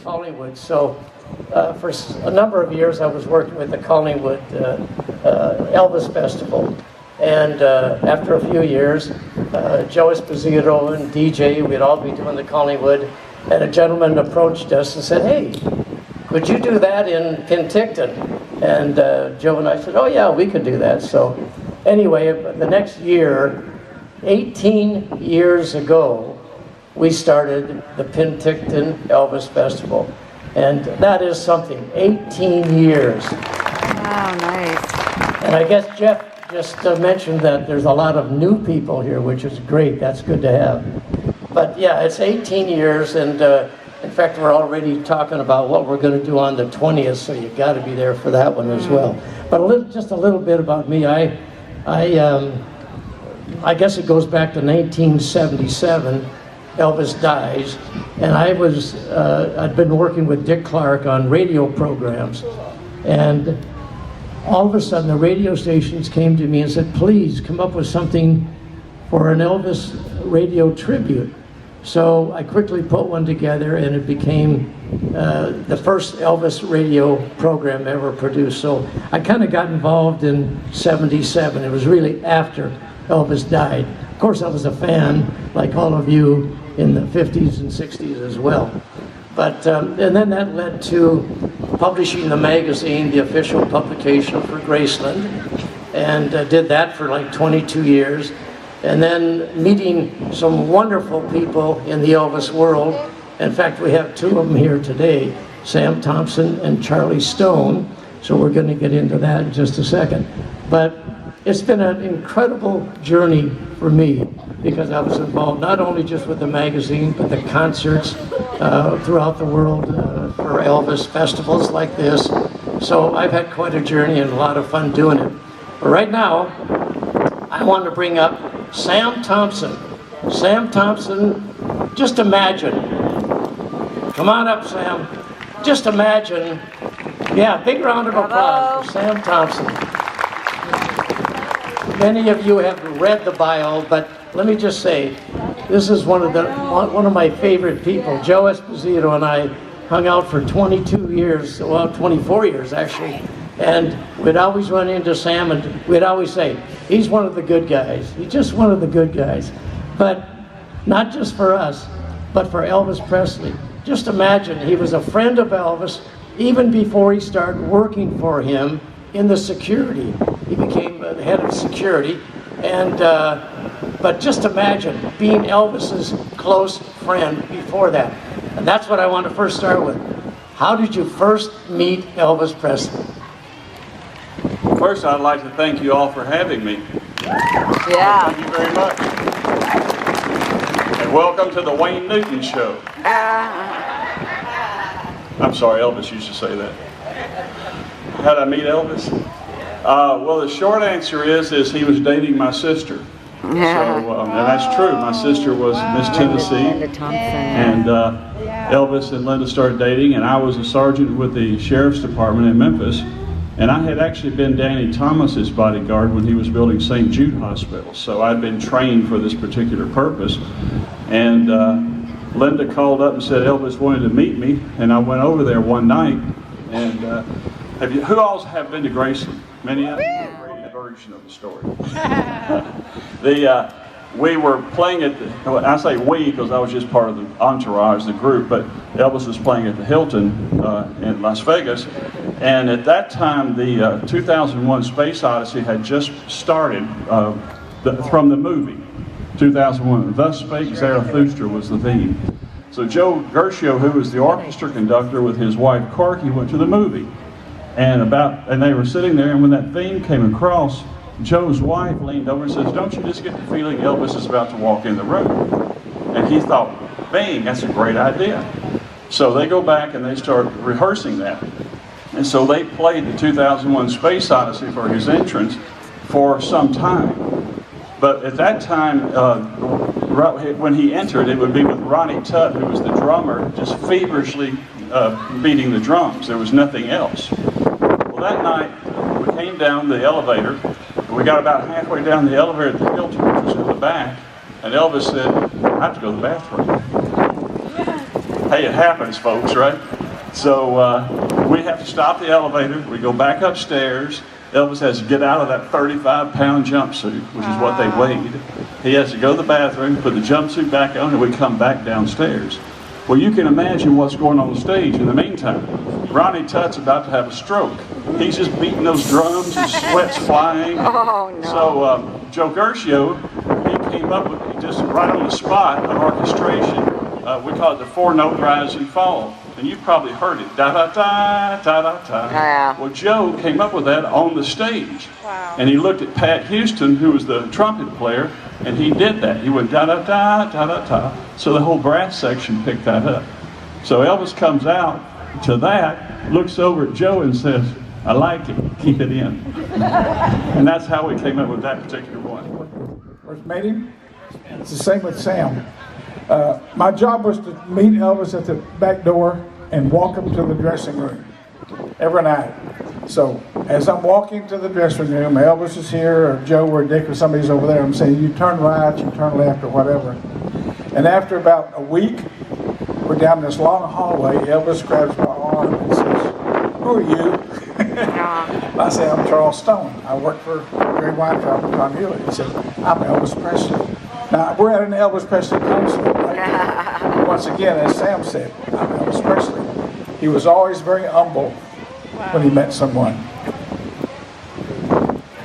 Collingwood. So for a number of years I was working with the Collingwood Elvis Festival. And after a few years, Joe Esposito and DJ, we'd all be doing the Collingwood, and a gentleman approached us and said, "Hey, could you do that in Penticton?" And Joe and I said, "Oh yeah, we could do that." So anyway, the next year, 18 years ago, we started the Penticton Elvis Festival. And that is something, 18 years. Wow, nice. And I guess Jeff just mentioned that there's a lot of new people here, which is great. That's good to have. But yeah, it's 18 years, and in fact, we're already talking about what we're going to do on the 20th, so you've got to be there for that one as well. But just a little bit about me. I guess it goes back to 1977. Elvis dies, and I'd been working with Dick Clark on radio programs, and all of a sudden the radio stations came to me and said, "Please come up with something for an Elvis radio tribute." So I quickly put one together, and it became the first Elvis radio program ever produced. So I kind of got involved in '77. It was really after Elvis died. Of course, I was a fan, like all of you, in the 50s and 60s as well. But, and then that led to publishing the magazine, the official publication for Graceland, and did that for like 22 years. And then meeting some wonderful people in the Elvis world. In fact, we have two of them here today, Sam Thompson and Charlie Stone. So we're going to get into that in just a second. But it's been an incredible journey for me, because I was involved not only just with the magazine, but the concerts throughout the world for Elvis festivals like this. So I've had quite a journey and a lot of fun doing it. But right now, I want to bring up Sam Thompson. Sam Thompson, just imagine. Come on up, Sam. Just imagine. Yeah, big round of applause for Sam Thompson. Many of you have read the bio, but let me just say, this is one of my favorite people. Joe Esposito and I hung out for 22 years, well, 24 years actually, and we'd always run into Sam, and we'd always say, "He's one of the good guys. He's just one of the good guys." But not just for us, but for Elvis Presley. Just imagine, he was a friend of Elvis even before he started working for him in the security. He became the head of security, and but just imagine being Elvis's close friend before that. And that's what I want to first start with. How did you first meet Elvis Presley? First, I'd like to thank you all for having me. Yeah. Thank you very much. And welcome to the Wayne Newton Show. I'm sorry, Elvis used to say that. How did I meet Elvis? Well, the short answer is he was dating my sister. So, and that's true. My sister was Miss Tennessee, and Elvis and Linda started dating, and I was a sergeant with the Sheriff's Department in Memphis, and I had actually been Danny Thomas's bodyguard when he was building St. Jude Hospital, so I'd been trained for this particular purpose. And Linda called up and said Elvis wanted to meet me, and I went over there one night, and who all have been to Graceland? Many of you? Version of the story. We were playing at I say we because I was just part of the entourage, the group, but Elvis was playing at the Hilton in Las Vegas, and at that time the 2001 Space Odyssey had just started from the movie 2001. Thus Spake Zarathustra was the theme. So Joe Gershio, who was the orchestra conductor with his wife Corky, went to the movie. And they were sitting there, and when that theme came across, Joe's wife leaned over and says, "Don't you just get the feeling Elvis is about to walk in the room?" And he thought, "Bang, that's a great idea." So they go back and they start rehearsing that. And so they played the 2001 Space Odyssey for his entrance for some time. But at that time, when he entered, it would be with Ronnie Tutt, who was the drummer, just feverishly beating the drums. There was nothing else. Well, that night, we came down the elevator, and we got about halfway down the elevator at the Hilton, which was in the back, and Elvis said, "I have to go to the bathroom." hey, it happens, folks, right? So we have to stop the elevator. We go back upstairs. Elvis has to get out of that 35-pound jumpsuit, which is what they weighed. He has to go to the bathroom, put the jumpsuit back on, and we come back downstairs. Well, you can imagine what's going on the stage in the meantime. Ronnie Tutt's about to have a stroke. He's just beating those drums, his sweat's flying. Oh, no. So Joe Gershio, he came up with, just right on the spot of orchestration, we call it the 4-note rise and fall. And you've probably heard it, da-da-da, da-da-da. Yeah. Well, Joe came up with that on the stage. Wow. And he looked at Pat Houston, who was the trumpet player, and he did that. He went da-da-da, da-da-da. So the whole brass section picked that up. So Elvis comes out to that, looks over at Joe and says, I like it, keep it in. And that's how we came up with that particular one. First met him. It's the same with Sam. My job was to meet Elvis at the back door and walk him to the dressing room every night. So as I'm walking to the dressing room, Elvis is here, or Joe or Dick or somebody's over there. I'm saying, you turn right, you turn left, or whatever. And after about a week, we're down this long hallway. Elvis grabs my arm and says, who are you? I said, I'm Charles Stone. I work for Jerry Weintraub and Tom Hewlett. He said, I'm Elvis Presley. Now, we're at an Elvis Presley concert. Right? Once again, as Sam said, I'm Elvis Presley. He was always very humble when he met someone.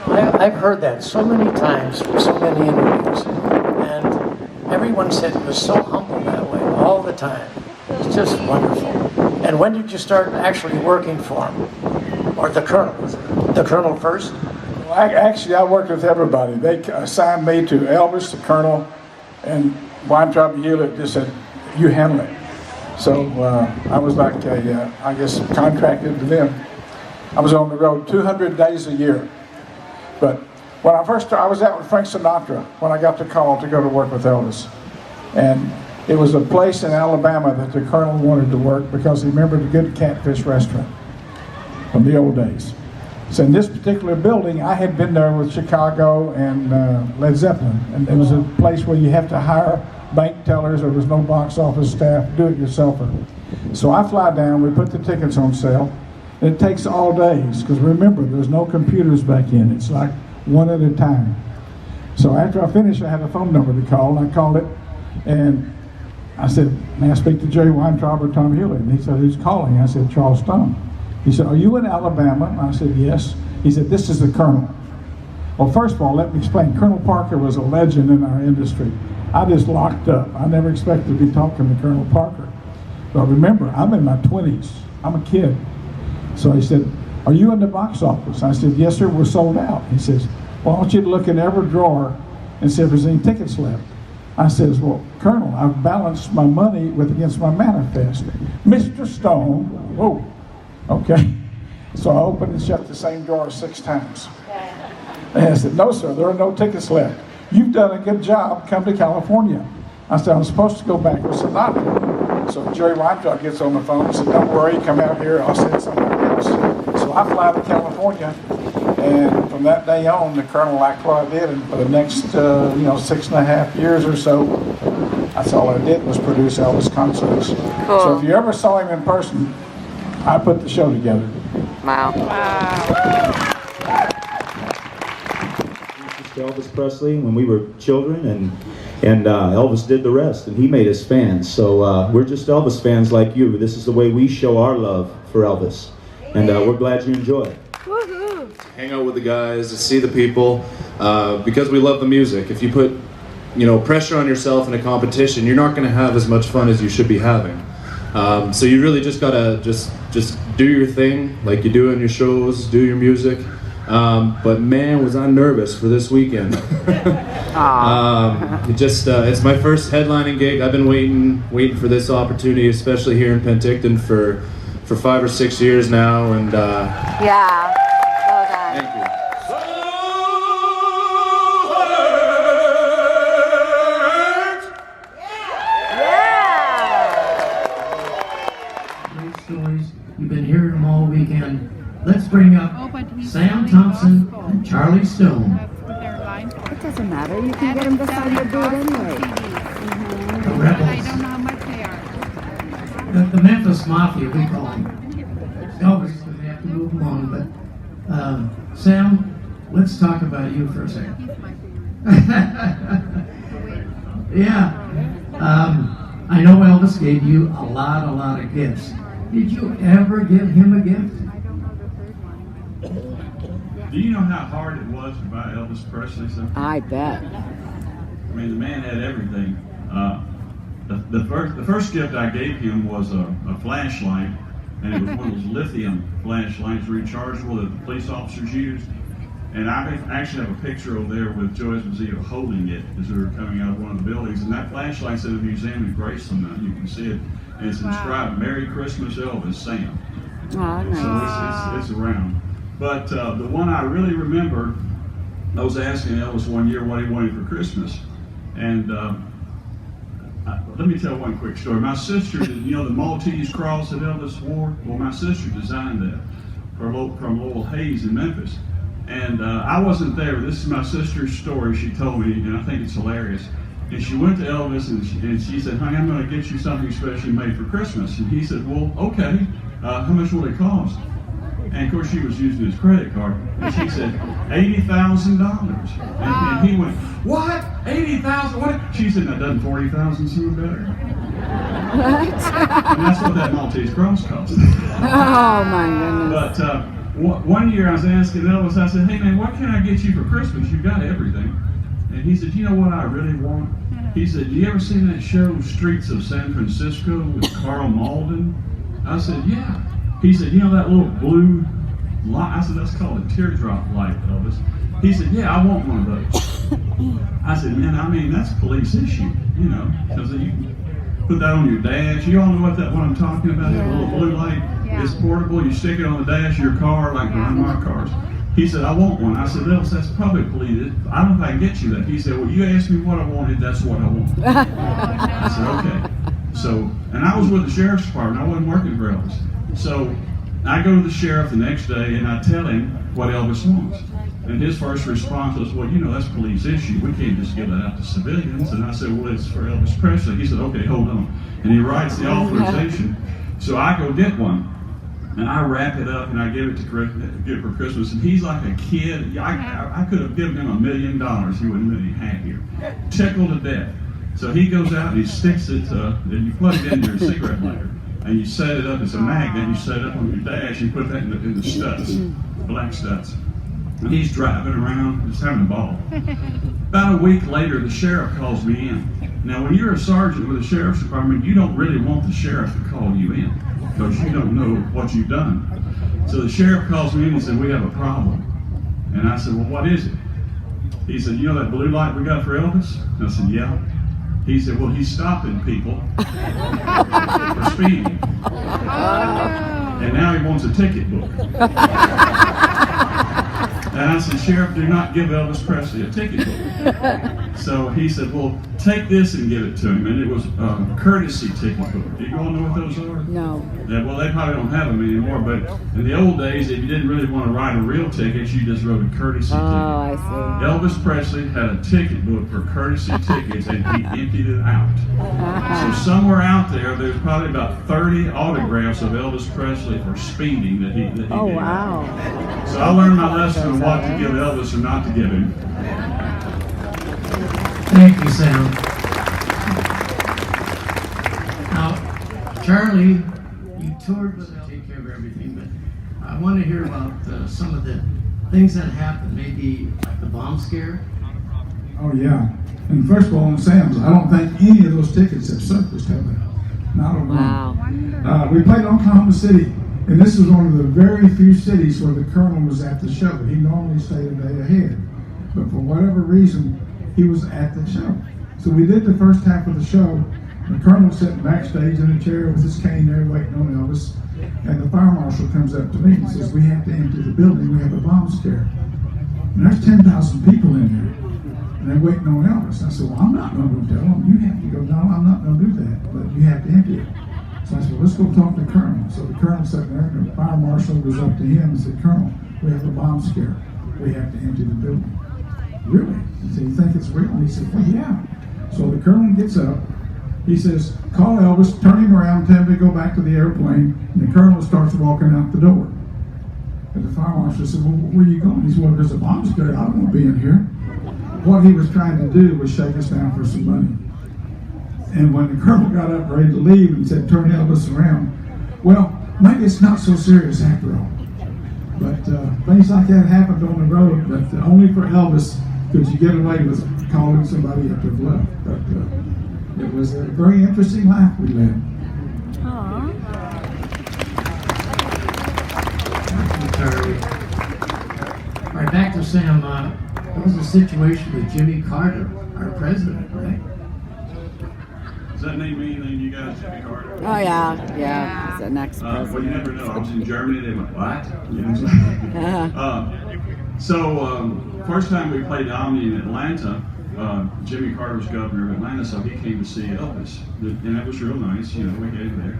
I've heard that so many times from so many interviews, and everyone said he was so humble that way all the time. It's just wonderful. And when did you start actually working for him? Or the Colonel? The Colonel first? Well, actually, I worked with everybody. They assigned me to Elvis, the Colonel, and Weintraub and Hewlett just said, you handle it. So I was like, I guess, contracted to them. I was on the road 200 days a year. But when I first started, I was out with Frank Sinatra when I got the call to go to work with Elvis. And it was a place in Alabama that the Colonel wanted to work because he remembered a good catfish restaurant from the old days. So in this particular building, I had been there with Chicago and Led Zeppelin. And it was a place where you have to hire bank tellers. There was no box office staff, do-it-yourselfer. So I fly down, we put the tickets on sale. And it takes all days, because remember, there's no computers back in. It's like one at a time. So after I finished, I had a phone number to call, and I called it, and I said, may I speak to Jerry Weintraub or Tom Hewlett? And he said, who's calling? I said, Charles Stone. He said, are you in Alabama? I said, yes. He said, this is the Colonel. Well, first of all, let me explain. Colonel Parker was a legend in our industry. I just locked up. I never expected to be talking to Colonel Parker. But remember, I'm in my 20s. I'm a kid. So he said, are you in the box office? I said, yes, sir, we're sold out. He says, well, I want you to look in every drawer and see if there's any tickets left. I says, well, Colonel, I've balanced my money against my manifest. Mr. Stone, whoa, okay. So I opened and shut the same drawer 6 times. And I said, no, sir, there are no tickets left. You've done a good job, come to California. I said, I'm supposed to go back with Sinatra. So Jerry Weintraub gets on the phone and said, don't worry, come out here, I'll send somebody else. So I fly to California, and from that day on, the Colonel liked what I did, and for the next 6.5 years or so, that's all I did was produce Elvis concerts. Cool. So if you ever saw him in person, I put the show together. Wow. Elvis Presley when we were children, and Elvis did the rest, and he made us fans. So we're just Elvis fans like you. This is the way we show our love for Elvis, and we're glad you enjoy it. Hang out with the guys, to see the people, because we love the music. If you put, pressure on yourself in a competition, you're not going to have as much fun as you should be having. So you really just gotta just do your thing, like you do in your shows, do your music. But man, was I nervous for this weekend. It's my first headlining gig. I've been waiting for this opportunity, especially here in Penticton for 5 or 6 years now, and Yeah. Well done. thank you. Great stories. You've been hearing them all weekend. Let's bring up Sam Thompson and Charlie Stone. It doesn't matter. You can get them to sign the boot anyway. The Rebels. I don't know how much they are. the Memphis Mafia, we call them. Elvis is going to have to move along, but Sam, let's talk about you for a second. Yeah. I know Elvis gave you a lot of gifts. Did you ever give him a gift? Do you know how hard it was to buy Elvis Presley something? I bet. I mean, the man had everything. The first gift I gave him was a flashlight, and it was one of those lithium flashlights, rechargeable, that the police officers used. And I actually have a picture over there with Joe Esposito holding it as we were coming out of one of the buildings. And that flashlight's in a museum in Graceland now. You can see it. And it's inscribed, "Merry Christmas, Elvis, Sam." Oh, nice. So it's around. But the one I really remember, I was asking Elvis one year what he wanted for Christmas. And let me tell one quick story. My sister, you know the Maltese cross that Elvis wore? Well, my sister designed that from Lowell Hayes in Memphis. And I wasn't there. This is my sister's story she told me, and I think it's hilarious. And she went to Elvis and she said, "Honey, I'm going to get you something specially made for Christmas." And he said, "Well, okay. How much will it cost?" And of course, she was using his credit card. And she said, $80,000. And he went, "What? 80,000? What?" She said, "Now, doesn't 40,000 seem better?" And that's what that Maltese cross cost. Oh, my goodness. But one year I was asking Elvis, I said, "Hey man, what can I get you for Christmas? You've got everything." And he said, "You know what I really want?" He said, "You ever seen that show, Streets of San Francisco, with Carl Malden?" I said, "Yeah." He said, "You know that little blue light?" I said, "That's called a teardrop light, Elvis." He said, "Yeah, I want one of those." I said, "Man, I mean, that's a police issue, you know, because you can put that on your dash. You all know what I'm talking about, that little blue light? It's portable. You stick it on the dash of your car, like behind our cars." He said, "I want one." I said, "Elvis, that's probably police. I don't know if I can get you that." He said, "Well, you asked me what I wanted, that's what I want." I said, "Okay." So, and I was with the sheriff's department. I wasn't working for Elvis. So I go to the sheriff the next day and I tell him what Elvis wants. And his first response was, "Well, you know, that's a police issue. We can't just give that out to civilians." And I said, "Well, it's for Elvis Presley." He said, "Okay, hold on." And he writes the authorization. So I go get one. And I wrap it up and I give it for Christmas. And he's like a kid. I could have given him $1 million. He wouldn't have been any happier. Tickled to death. So he goes out and he sticks it, and you plug it into your cigarette lighter. And you set it up as a magnet. You set it up on your dash. You put that in the studs, black studs. And he's driving around, just having a ball. About a week later, the sheriff calls me in. Now, when you're a sergeant with the sheriff's department, you don't really want the sheriff to call you in, because you don't know what you've done. So the sheriff calls me in and said, "We have a problem." And I said, "Well, what is it?" He said, "You know that blue light we got for Elvis?" And I said, "Yeah." He said, "Well, he's stopping people for speeding. And now he wants a ticket book." And I said, "Sheriff, do not give Elvis Presley a ticket book." So he said, "Well, take this and give it to him." And it was a courtesy ticket book. Do you all know what those are? No. Yeah, well, they probably don't have them anymore, but in the old days, if you didn't really want to write a real ticket, you just wrote a courtesy ticket. Oh, I see. Elvis Presley had a ticket book for courtesy tickets, and he emptied it out. So somewhere out there, there's probably about 30 autographs of Elvis Presley for speeding that he Oh, gave. wow. So I learned my lesson on what to give Elvis or not to give him. Thank you, Sam. Now, Charlie, you toured with us, take care of everything, but I want to hear about some of the things that happened, maybe like the bomb scare. Oh, yeah. And first of all, on Sam's, I don't think any of those tickets have surfaced, have they? Not a one. Wow. We played in Oklahoma City, and this was one of the very few cities where the colonel was at the show. He normally stayed a day ahead, but for whatever reason, he was at the show. So we did the first half of the show. The colonel sitting backstage in a chair with his cane there waiting on Elvis, and the fire marshal comes up to me and says, "We have to empty the building. We have a bomb scare." And there's 10,000 people in there, and they're waiting on Elvis. I said, "Well, I'm not going to tell them. You have to go." "No, I'm not going to do that, but you have to empty it." So I said, "Well, let's go talk to the colonel." So the colonel's sitting there, and the fire marshal goes up to him and said, "Colonel, we have a bomb scare. We have to empty the building." "Really?" He said, "You think it's real?" And he said, "Well, yeah." So the colonel gets up, He says, call Elvis, turn him around, tell him to go back to the airplane, and the colonel starts walking out the door. And the fire marshal said, well, where are you going? He said, well, there's a bomb scare. I don't want to be in here. What he was trying to do was shake us down for some money. And when the colonel got up ready to leave and said, turn Elvis around, well, maybe it's not so serious after all. But things like that happened on the road, but only for Elvis could you get away with calling somebody up to bluff. But it was a very interesting life we led. Aw. All right, back to Sam. There was a situation with Jimmy Carter, our president, right? Does that name anything to you guys, Jimmy Carter? Oh, yeah. He's the next Well, you president. never know. I was in Germany, they went, what? You know what I'm saying? First time we played Omni in Atlanta, Jimmy Carter was governor of Atlanta, so he came to see Elvis. And that was real nice, you know, we gave there.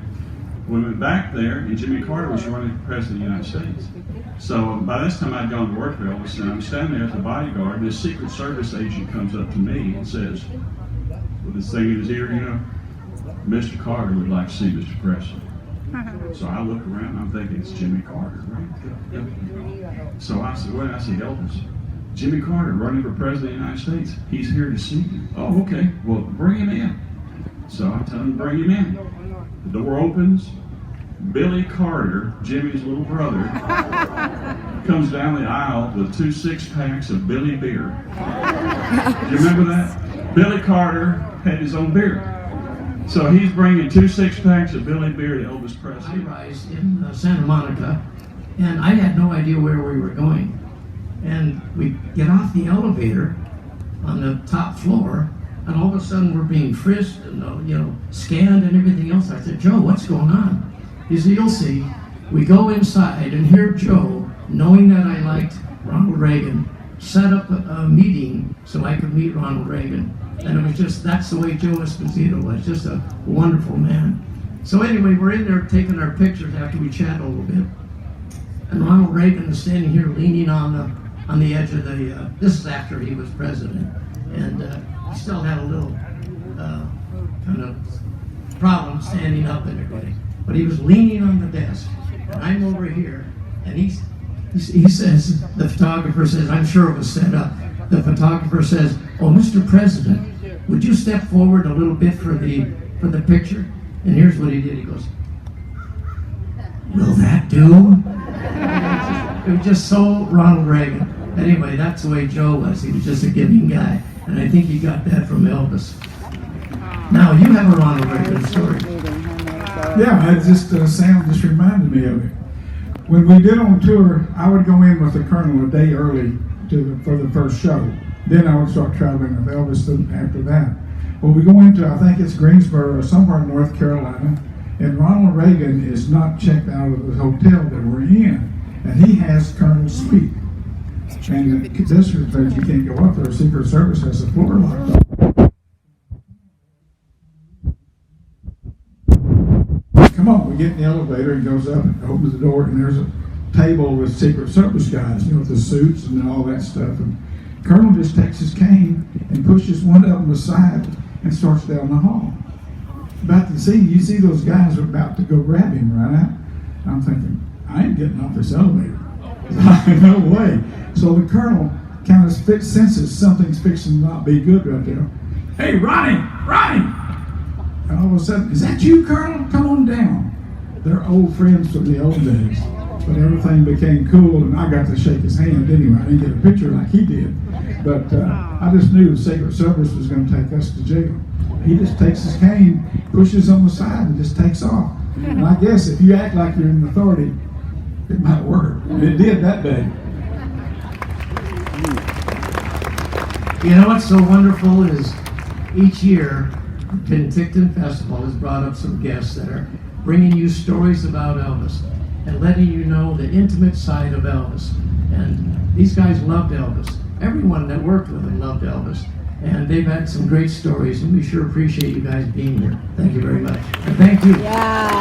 We went back there, and Jimmy Carter was running for president of the United States. So by this time I'd gone to work for Elvis, and I'm standing there as a bodyguard, and this Secret Service agent comes up to me and says, with this thing in his ear, you know, Mr. Carter would like to see Mr. President. So I look around, I'm thinking it's Jimmy Carter, right? So I said, well, I said, Elvis, Jimmy Carter running for president of the United States. He's here to see you. Oh, okay. Well, bring him in. So I tell him to bring him in. The door opens. Billy Carter, Jimmy's little brother, comes down the aisle with 2 6-packs of Billy beer. Do you remember that? Billy Carter had his own beer. So he's bringing 2 6-packs of Billy beer to Elvis Presley. I rise in Santa Monica, and I had no idea where we were going. And we get off the elevator on the top floor, and all of a sudden we're being frisked and scanned and everything else. I said, Joe, what's going on? He said, you'll see. We go inside, and here Joe, knowing that I liked Ronald Reagan, set up a meeting so I could meet Ronald Reagan. And it was just, that's the way Joe Esposito was, just a wonderful man. So anyway, we're in there taking our pictures after we chat a little bit. And Ronald Reagan is standing here leaning on the edge of the, this is after he was president. And he still had a little kind of problem standing up and everything. But he was leaning on the desk. And I'm over here, and he says, the photographer says, I'm sure it was set up. The photographer says, oh, Mr. President, would you step forward a little bit for the picture? And here's what he did. He goes, will that do? It was just so Ronald Reagan. Anyway, that's the way Joe was. He was just a giving guy. And I think he got that from Elvis. Now, you have a Ronald Reagan story. Yeah, it just Sam just reminded me of it. When we did on tour, I would go in with the colonel a day early for the first show. Then I would start traveling with Elvis after that. Well, we go into, I think it's Greensboro or somewhere in North Carolina, and Ronald Reagan is not checked out of the hotel that we're in, and he has Colonel's suite. And the conditioner says you can't go up there. Secret Service has the floor locked up. Come on, we get in the elevator and goes up and opens the door, and there's a table with Secret Service guys, with the suits and all that stuff. And Colonel just takes his cane and pushes one of them aside and starts down the hall. About to see, you see those guys are about to go grab him, right? I'm thinking, I ain't getting off this elevator. No way. So the Colonel kind of senses something's fixing to not be good right there. Hey, Ronnie! And all of a sudden, is that you, Colonel? Come on down. They're old friends from the old days. But everything became cool, and I got to shake his hand anyway. I didn't get a picture like he did. But I just knew the Secret Service was going to take us to jail. He just takes his cane, pushes on the side, and just takes off. And I guess if you act like you're in authority, it might work. And it did that day. You know what's so wonderful is each year, the Penticton Festival has brought up some guests that are bringing you stories about Elvis and letting you know the intimate side of Elvis. And these guys loved Elvis. Everyone that worked with him loved Elvis. And they've had some great stories, and we sure appreciate you guys being here. Thank you very much. And thank you. Yeah.